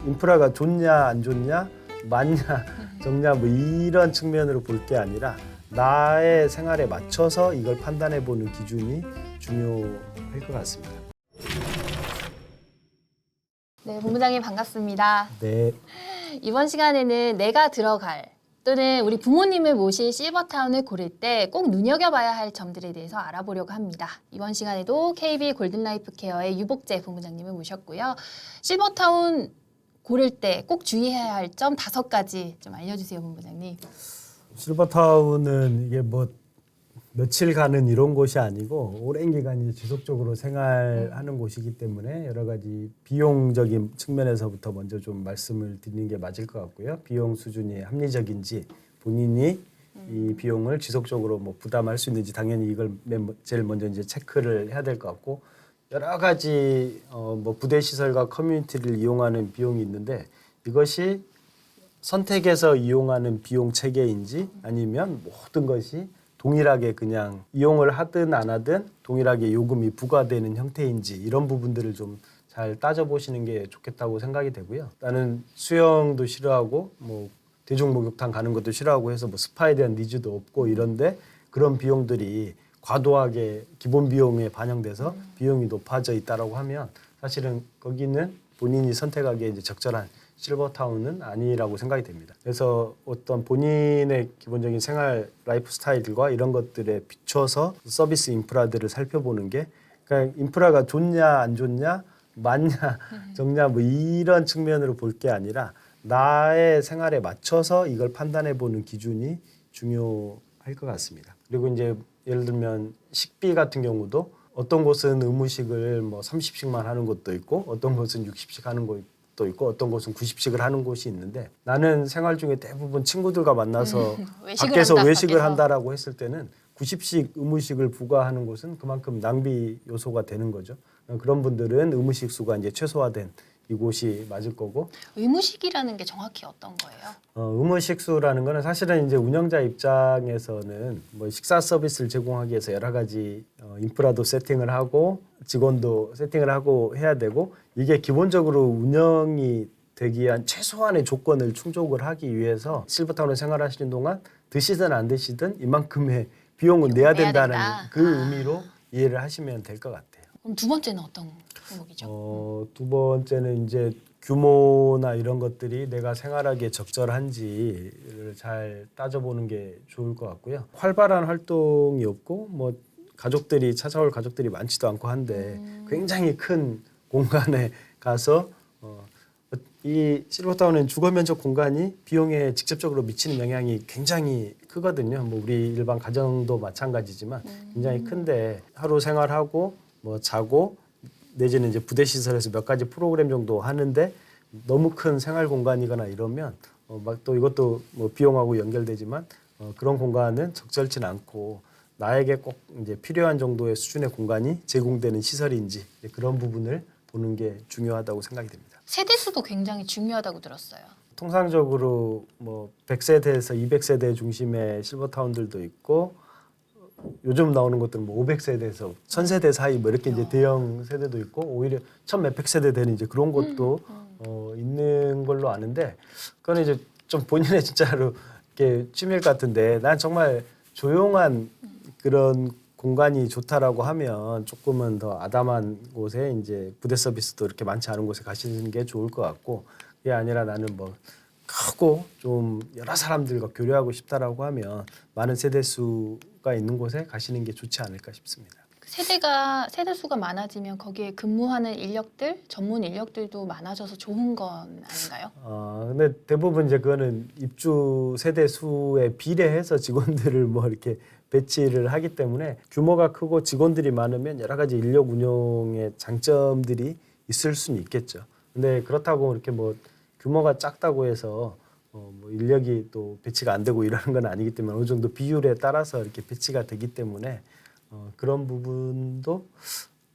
인프라가 좋냐 안 좋냐, 맞냐 적냐 뭐 이런 측면으로 볼 게 아니라 나의 생활에 맞춰서 이걸 판단해 보는 기준이 중요할 것 같습니다. 네, 본부장님 반갑습니다. 네. 이번 시간에는 내가 들어갈 또는 우리 부모님을 모실 실버타운을 고를 때 꼭 눈여겨봐야 할 점들에 대해서 알아보려고 합니다. 이번 시간에도 KB 골든라이프 케어의 유복재 본부장님을 모셨고요. 실버타운 고를 때 꼭 주의해야 할 점 5가지 좀 알려주세요, 본부장님. 실버타운은 이게 뭐 며칠 가는 이런 곳이 아니고 오랜 기간 지속적으로 생활하는 곳이기 때문에 여러 가지 비용적인 측면에서부터 먼저 좀 말씀을 드리는 게 맞을 것 같고요. 비용 수준이 합리적인지 본인이 이 비용을 지속적으로 뭐 부담할 수 있는지 당연히 이걸 제일 먼저 이제 체크를 해야 될 것 같고, 여러 가지 뭐 부대 시설과 커뮤니티를 이용하는 비용이 있는데 이것이 선택해서 이용하는 비용 체계인지 아니면 모든 것이 동일하게 그냥 이용을 하든 안 하든 동일하게 요금이 부과되는 형태인지 이런 부분들을 좀 잘 따져보시는 게 좋겠다고 생각이 되고요. 나는 수영도 싫어하고 뭐 대중 목욕탕 가는 것도 싫어하고 해서 뭐 스파에 대한 니즈도 없고 이런데 그런 비용들이 과도하게 기본 비용에 반영돼서 비용이 높아져 있다라고 하면 사실은 거기는 본인이 선택하기에 이제 적절한 실버타운은 아니라고 생각이 됩니다. 그래서 어떤 본인의 기본적인 생활 라이프 스타일과 이런 것들에 비춰서 서비스 인프라들을 살펴보는 게, 그러니까 인프라가 좋냐 안 좋냐, 맞냐 적냐 뭐 이런 측면으로 볼 게 아니라 나의 생활에 맞춰서 이걸 판단해 보는 기준이 중요할 것 같습니다. 그리고 이제 예를 들면 식비 같은 경우도 어떤 곳은 의무식을 뭐 30식만 하는 곳도 있고 어떤 곳은 60식 하는 곳도 있고 어떤 곳은 90식을 하는 곳이 있는데, 나는 생활 중에 대부분 친구들과 만나서 밖에서 외식을 한다라고 했을 때는 90식 의무식을 부과하는 곳은 그만큼 낭비 요소가 되는 거죠. 그런 분들은 의무식 수가 이제 최소화된 이곳이 맞을 거고. 의무식이라는 게 정확히 어떤 거예요? 의무식수라는 거는 사실은 이제 운영자 입장에서는 뭐 식사 서비스를 제공하기 위해서 여러 가지 인프라도 세팅을 하고 직원도 세팅을 하고 해야 되고, 이게 기본적으로 운영이 되기 위한 최소한의 조건을 충족을 하기 위해서 실버타운에 생활하시는 동안 드시든 안 드시든 이만큼의 비용은 내야 된다는 그 의미로 이해를 하시면 될 것 같아요. 그럼 두 번째는 어떤項目이죠? 두 번째는 이제 규모나 이런 것들이 내가 생활하기에 적절한지를 잘 따져보는 게 좋을 것 같고요. 활발한 활동이 없고 뭐 가족들이 찾아올 가족들이 많지도 않고 한데 굉장히 큰 공간에 가서 이 실버타운은 주거 면적 공간이 비용에 직접적으로 미치는 영향이 굉장히 크거든요. 뭐 우리 일반 가정도 마찬가지지만 굉장히 큰데 하루 생활하고 뭐 자고 내지는 이제 부대 시설에서 몇 가지 프로그램 정도 하는데 너무 큰 생활 공간이거나 이러면 막 또 이것도 뭐 비용하고 연결되지만 그런 공간은 적절치는 않고 나에게 꼭 이제 필요한 정도의 수준의 공간이 제공되는 시설인지 그런 부분을 보는 게 중요하다고 생각이 됩니다. 세대수도 굉장히 중요하다고 들었어요. 통상적으로 뭐 100세대에서 200세대 중심의 실버타운들도 있고 요즘 나오는 것들은 뭐 500세대에서 1000세대 사이 뭐 이렇게 이제 대형 세대도 있고 오히려 1000몇백 세대 되는 이제 그런 것도 있는 걸로 아는데, 그건 이제 좀 본인의 진짜로 이렇게 취미일 같은데, 난 정말 조용한 그런 공간이 좋다라고 하면 조금은 더 아담한 곳에 이제 부대 서비스도 이렇게 많지 않은 곳에 가시는 게 좋을 것 같고, 그게 아니라 나는 뭐 크고 좀 여러 사람들과 교류하고 싶다라고 하면 많은 세대수가 있는 곳에 가시는 게 좋지 않을까 싶습니다. 세대수가 많아지면 거기에 근무하는 인력들, 전문 인력들도 많아져서 좋은 건 아닌가요? 근데 대부분 이제 그거는 입주 세대 수에 비례해서 직원들을 뭐 이렇게 배치를 하기 때문에 규모가 크고 직원들이 많으면 여러 가지 인력 운용의 장점들이 있을 수는 있겠죠. 근데 그렇다고 이렇게 뭐 규모가 작다고 해서 뭐 인력이 또 배치가 안 되고 이러는 건 아니기 때문에 어느 정도 비율에 따라서 이렇게 배치가 되기 때문에 그런 부분도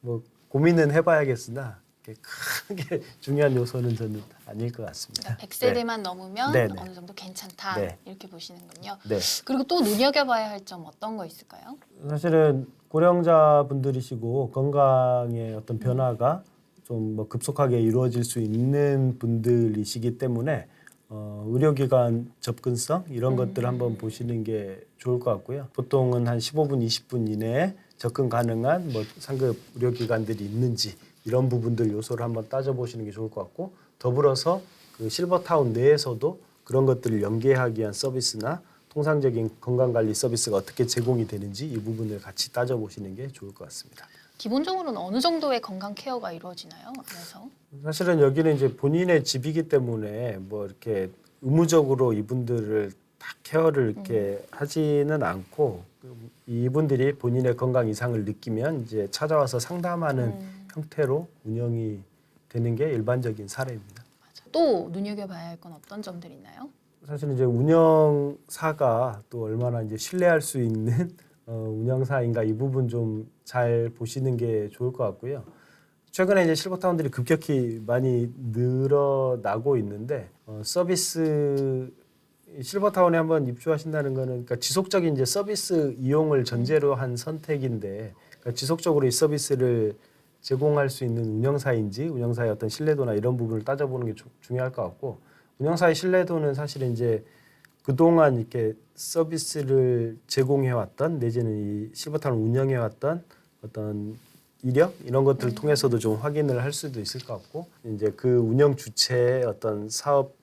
뭐 고민은 해봐야겠으나 크게 중요한 요소는 저는 아닐 것 같습니다. 100세대만 넘으면 네네. 어느 정도 괜찮다 네. 이렇게 보시는군요. 네. 그리고 또 눈여겨봐야 할 점 어떤 거 있을까요? 사실은 고령자분들이시고 건강의 어떤 변화가 좀 뭐 급속하게 이루어질 수 있는 분들이시기 때문에 의료기관 접근성 이런 것들 한번 보시는 게 좋을 것 같고요. 보통은 한 15분, 20분 이내에 접근 가능한 뭐 상급 의료기관들이 있는지 이런 부분들 요소를 한번 따져보시는 게 좋을 것 같고, 더불어서 그 실버타운 내에서도 그런 것들을 연계하기 위한 서비스나 통상적인 건강관리 서비스가 어떻게 제공이 되는지 이 부분을 같이 따져보시는 게 좋을 것 같습니다. 기본적으로는 어느 정도의 건강 케어가 이루어지나요? 안에서? 사실은 여기는 이제 본인의 집이기 때문에 뭐 이렇게 의무적으로 이분들을 다 케어를 이렇게 하지는 않고, 이분들이 본인의 건강 이상을 느끼면 이제 찾아와서 상담하는 형태로 운영이 되는 게 일반적인 사례입니다. 또 눈여겨봐야 할 건 어떤 점들이 있나요? 사실 이제 운영사가 또 얼마나 이제 신뢰할 수 있는 운영사인가 이 부분 좀 잘 보시는 게 좋을 것 같고요. 최근에 이제 실버타운들이 급격히 많이 늘어나고 있는데 서비스 실버타운에 한번 입주하신다는 거는 그러니까 지속적인 이제 서비스 이용을 전제로 한 선택인데, 그러니까 지속적으로 이 서비스를 제공할 수 있는 운영사인지 운영사의 어떤 신뢰도나 이런 부분을 따져보는 게 중요할 것 같고, 운영사의 신뢰도는 사실 이제 그동안 이렇게 서비스를 제공해왔던 내지는 이 실버타운을 운영해왔던 어떤 이력 이런 것들을 통해서도 좀 확인을 할 수도 있을 것 같고, 이제 그 운영 주체의 어떤 사업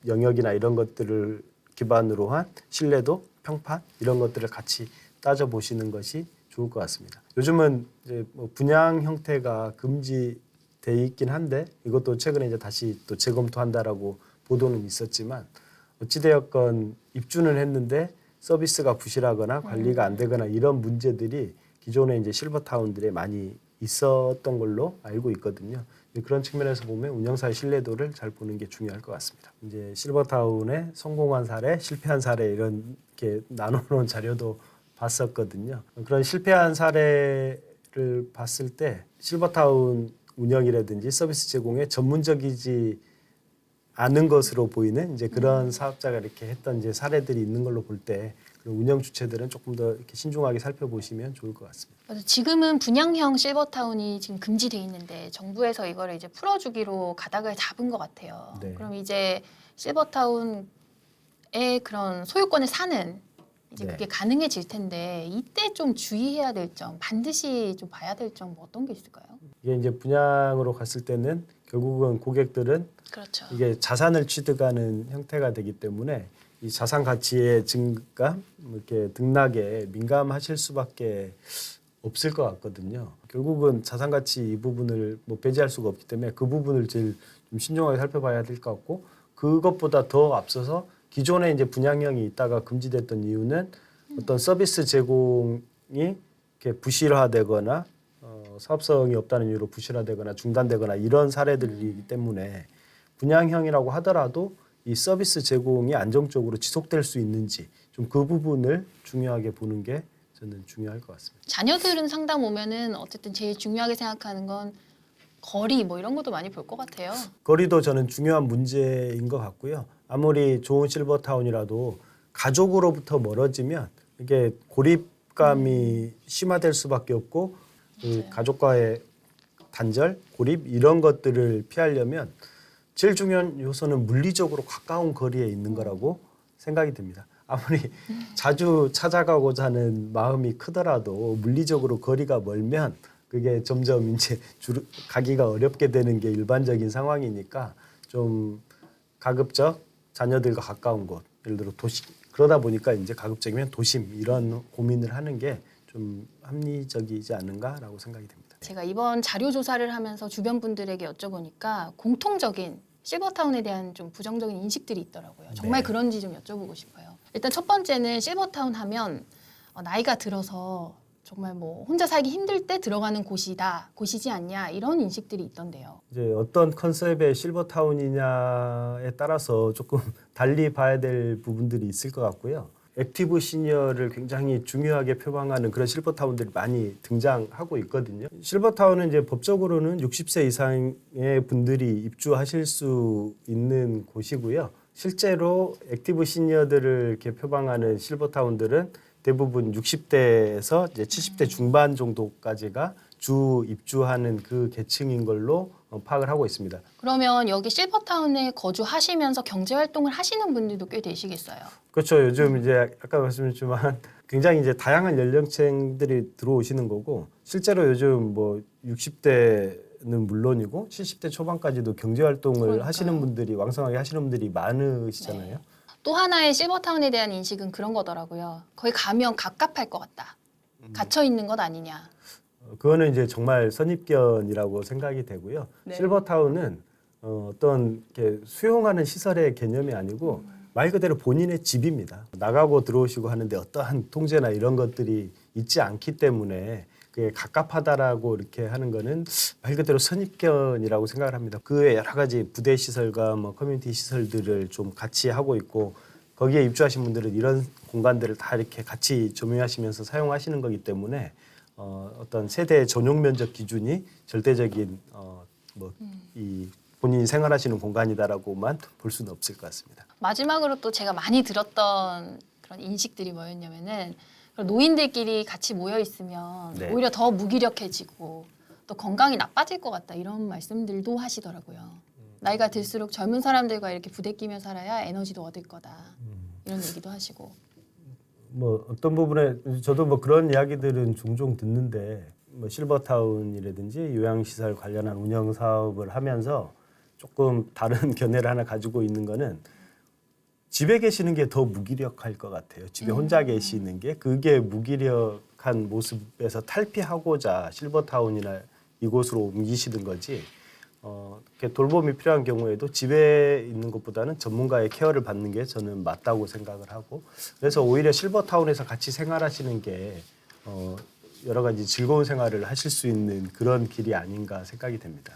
영역이나 이런 것들을 기반으로 한 신뢰도, 평판 이런 것들을 같이 따져보시는 것이 좋을 것 같습니다. 요즘은 이제 뭐 분양 형태가 금지돼 있긴 한데 이것도 최근에 이제 다시 또 재검토한다라고 보도는 있었지만, 어찌되었건 입주는 했는데 서비스가 부실하거나 관리가 안 되거나 이런 문제들이 기존에 이제 실버타운들에 많이 있었던 걸로 알고 있거든요. 그런 측면에서 보면 운영사의 신뢰도를 잘 보는 게 중요할 것 같습니다. 이제 실버타운의 성공한 사례, 실패한 사례 이런 게 나눠놓은 자료도 봤었거든요. 그런 실패한 사례를 봤을 때 실버타운 운영이라든지 서비스 제공에 전문적이지 않은 것으로 보이는 이제 그런 사업자가 이렇게 했던 이제 사례들이 있는 걸로 볼 때 운영 주체들은 조금 더 이렇게 신중하게 살펴보시면 좋을 것 같습니다. 맞아, 지금은 분양형 실버타운이 지금 금지돼 있는데 정부에서 이거를 이제 풀어주기로 가닥을 잡은 것 같아요. 네. 그럼 이제 실버타운의 그런 소유권을 사는 이제 네. 그게 가능해질 텐데 이때 좀 주의해야 될 점, 반드시 좀 봐야 될 점 어떤 게 있을까요? 이게 이제 분양으로 갔을 때는 결국은 고객들은 그렇죠. 이게 자산을 취득하는 형태가 되기 때문에 이 자산 가치의 증감, 이렇게 등락에 민감하실 수밖에 없을 것 같거든요. 결국은 자산 가치 이 부분을 뭐 배제할 수가 없기 때문에 그 부분을 제일 좀 신중하게 살펴봐야 될 것 같고, 그것보다 더 앞서서 기존에 이제 분양형이 있다가 금지됐던 이유는 어떤 서비스 제공이 이렇게 부실화되거나 사업성이 없다는 이유로 부실화되거나 중단되거나 이런 사례들이기 때문에 분양형이라고 하더라도 이 서비스 제공이 안정적으로 지속될 수 있는지 좀 그 부분을 중요하게 보는 게 저는 중요할 것 같습니다. 자녀들은 상담 오면은 어쨌든 제일 중요하게 생각하는 건 거리 뭐 이런 것도 많이 볼 것 같아요. 거리도 저는 중요한 문제인 것 같고요. 아무리 좋은 실버타운이라도 가족으로부터 멀어지면 이게 고립감이 심화될 수밖에 없고, 그 가족과의 단절, 고립 이런 것들을 피하려면 제일 중요한 요소는 물리적으로 가까운 거리에 있는 거라고 생각이 듭니다. 아무리 자주 찾아가고자 하는 마음이 크더라도 물리적으로 거리가 멀면 그게 점점 이제 가기가 어렵게 되는 게 일반적인 상황이니까 좀 가급적 자녀들과 가까운 곳, 예를 들어 도시, 그러다 보니까 이제 가급적이면 도심 이런 고민을 하는 게 좀 합리적이지 않은가라고 생각이 됩니다. 제가 이번 자료 조사를 하면서 주변 분들에게 여쭤보니까 공통적인 실버타운에 대한 좀 부정적인 인식들이 있더라고요. 정말 네. 그런지 좀 여쭤보고 싶어요. 일단 첫 번째는 실버타운 하면 나이가 들어서 정말 뭐 혼자 살기 힘들 때 들어가는 곳이지 않냐 이런 인식들이 있던데요. 이제 어떤 컨셉의 실버타운이냐에 따라서 조금 달리 봐야 될 부분들이 있을 것 같고요. 액티브 시니어를 굉장히 중요하게 표방하는 그런 실버타운들이 많이 등장하고 있거든요. 실버타운은 이제 법적으로는 60세 이상의 분들이 입주하실 수 있는 곳이고요. 실제로 액티브 시니어들을 이렇게 표방하는 실버타운들은 대부분 60대에서 이제 70대 중반 정도까지가 주 입주하는 그 계층인 걸로 파악을 하고 있습니다. 그러면 여기 실버타운에 거주하시면서 경제활동을 하시는 분들도 꽤 되시겠어요. 그렇죠. 요즘 이제 아까 말씀드렸지만 굉장히 이제 다양한 연령층들이 들어오시는 거고 실제로 요즘 뭐 60대는 물론이고 70대 초반까지도 경제 활동을 그러니까요. 하시는 분들이 왕성하게 하시는 분들이 많으시잖아요. 네. 또 하나의 실버타운에 대한 인식은 그런 거더라고요. 거기 가면 갑갑할 것 같다. 갇혀 있는 것 아니냐. 그거는 이제 정말 선입견이라고 생각이 되고요. 네. 실버타운은 어떤 이렇게 수용하는 시설의 개념이 아니고 말 그대로 본인의 집입니다. 나가고 들어오시고 하는데 어떠한 통제나 이런 것들이 있지 않기 때문에 그게 갑갑하다라고 이렇게 하는 거는 말 그대로 선입견이라고 생각을 합니다. 그 외 여러 가지 부대 시설과 뭐 커뮤니티 시설들을 좀 같이 하고 있고 거기에 입주하신 분들은 이런 공간들을 다 이렇게 같이 조명하시면서 사용하시는 거기 때문에 어떤 세대 전용 면적 기준이 절대적인 뭐 이 본인이 생활하시는 공간이다라고만 볼 수는 없을 것 같습니다. 마지막으로 또 제가 많이 들었던 그런 인식들이 뭐였냐면은 노인들끼리 같이 모여 있으면 네. 오히려 더 무기력해지고 또 건강이 나빠질 것 같다 이런 말씀들도 하시더라고요. 나이가 들수록 젊은 사람들과 이렇게 부대끼며 살아야 에너지도 얻을 거다 이런 얘기도 하시고. 뭐 어떤 부분에 저도 뭐 그런 이야기들은 종종 듣는데 뭐 실버타운이라든지 요양시설 관련한 운영 사업을 하면서 조금 다른 견해를 하나 가지고 있는 거는 집에 계시는 게 더 무기력할 것 같아요. 집에 혼자 계시는 게 그게 무기력한 모습에서 탈피하고자 실버타운이나 이곳으로 옮기시는 거지. 이렇게 돌봄이 필요한 경우에도 집에 있는 것보다는 전문가의 케어를 받는 게 저는 맞다고 생각을 하고 그래서 오히려 실버타운에서 같이 생활하시는 게 여러 가지 즐거운 생활을 하실 수 있는 그런 길이 아닌가 생각이 됩니다.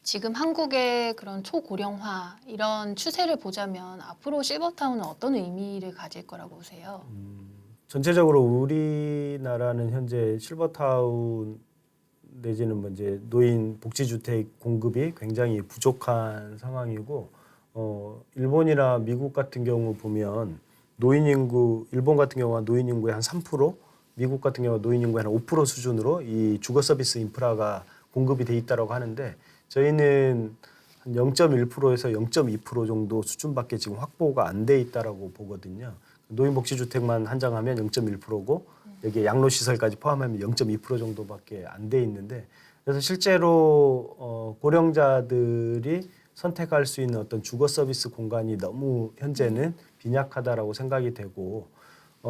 지금 한국의 그런 초고령화 이런 추세를 보자면 앞으로 실버타운은 어떤 의미를 가질 거라고 보세요? 전체적으로 우리나라는 현재 실버타운 내지는 뭐 이제 노인 복지주택 공급이 굉장히 부족한 상황이고 일본이나 미국 같은 경우 보면 노인 인구 일본 같은 경우가 노인 인구의 한 3%, 미국 같은 경우 노인 인구의 한 5% 수준으로 이 주거 서비스 인프라가 공급이 돼 있다라고 하는데 저희는 한 0.1%에서 0.2% 정도 수준밖에 지금 확보가 안 돼 있다라고 보거든요. 노인복지주택만 한정하면 0.1%고 여기에 양로시설까지 포함하면 0.2% 정도밖에 안 돼 있는데 그래서 실제로 고령자들이 선택할 수 있는 어떤 주거 서비스 공간이 너무 현재는 빈약하다라고 생각이 되고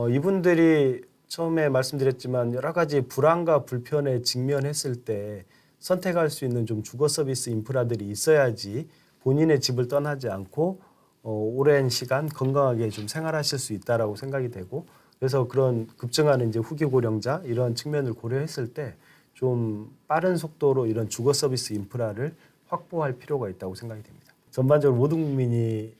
이분들이 처음에 말씀드렸지만 여러 가지 불안과 불편에 직면했을 때 선택할 수 있는 좀 주거 서비스 인프라들이 있어야지 본인의 집을 떠나지 않고 오랜 시간 건강하게 좀 생활하실 수 있다라고 생각이 되고 그래서 그런 급증하는 이제 후기 고령자 이런 측면을 고려했을 때 좀 빠른 속도로 이런 주거 서비스 인프라를 확보할 필요가 있다고 생각이 됩니다. 전반적으로 모든 국민이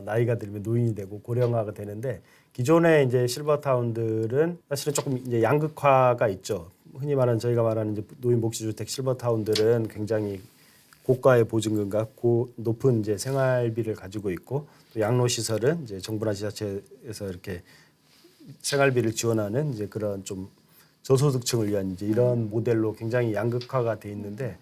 나이가 들면 노인이 되고 고령화가 되는데 기존의 이제 실버타운들은 사실은 조금 이제 양극화가 있죠. 흔히 말하는 저희가 말하는 이제 노인 복지주택 실버타운들은 굉장히 고가의 보증금과 높은 이제 생활비를 가지고 있고 또 양로시설은 이제 정부나 지자체에서 이렇게 생활비를 지원하는 이제 그런 좀 저소득층을 위한 이제 이런 모델로 굉장히 양극화가 돼 있는데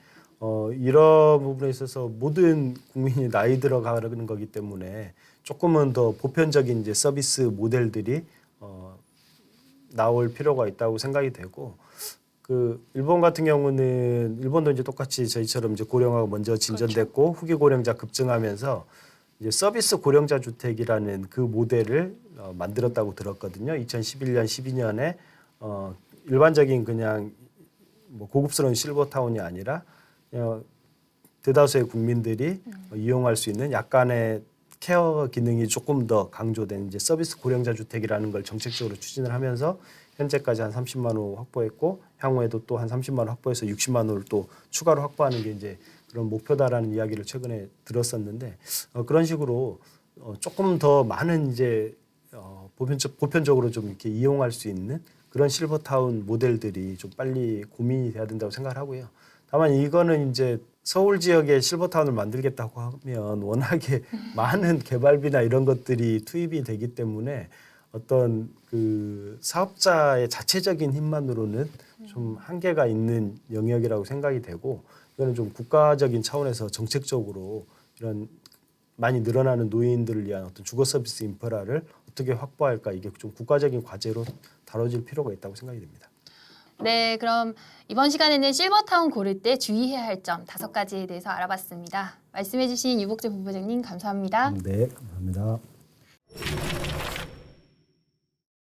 이런 부분에 있어서 모든 국민이 나이 들어가는 거기 때문에 조금은 더 보편적인 이제 서비스 모델들이 나올 필요가 있다고 생각이 되고 그 일본 같은 경우는 일본도 이제 똑같이 저희처럼 이제 고령화가 먼저 진전됐고 그렇죠. 후기 고령자 급증하면서 이제 서비스 고령자 주택이라는 그 모델을 만들었다고 들었거든요. 2011년, 12년에 일반적인 그냥 뭐 고급스러운 실버타운이 아니라 대다수의 국민들이 이용할 수 있는 약간의 케어 기능이 조금 더 강조된 이제 서비스 고령자 주택이라는 걸 정책적으로 추진을 하면서 현재까지 한 30만 호 확보했고 향후에도 또 한 30만 호 확보해서 60만 호를 또 추가로 확보하는 게 이제 그런 목표다라는 이야기를 최근에 들었었는데 그런 식으로 조금 더 많은 이제 보편적으로 좀 이렇게 이용할 수 있는 그런 실버타운 모델들이 좀 빨리 고민이 돼야 된다고 생각을 하고요. 다만 이거는 이제 서울 지역에 실버타운을 만들겠다고 하면 워낙에 많은 개발비나 이런 것들이 투입이 되기 때문에 어떤 그 사업자의 자체적인 힘만으로는 좀 한계가 있는 영역이라고 생각이 되고 이거는 좀 국가적인 차원에서 정책적으로 이런 많이 늘어나는 노인들을 위한 어떤 주거 서비스 인프라를 어떻게 확보할까 이게 좀 국가적인 과제로 다뤄질 필요가 있다고 생각이 됩니다. 네, 그럼 이번 시간에는 실버타운 고를 때 주의해야 할 점 5가지에 대해서 알아봤습니다. 말씀해주신 유복재 본부장님 감사합니다. 네, 감사합니다.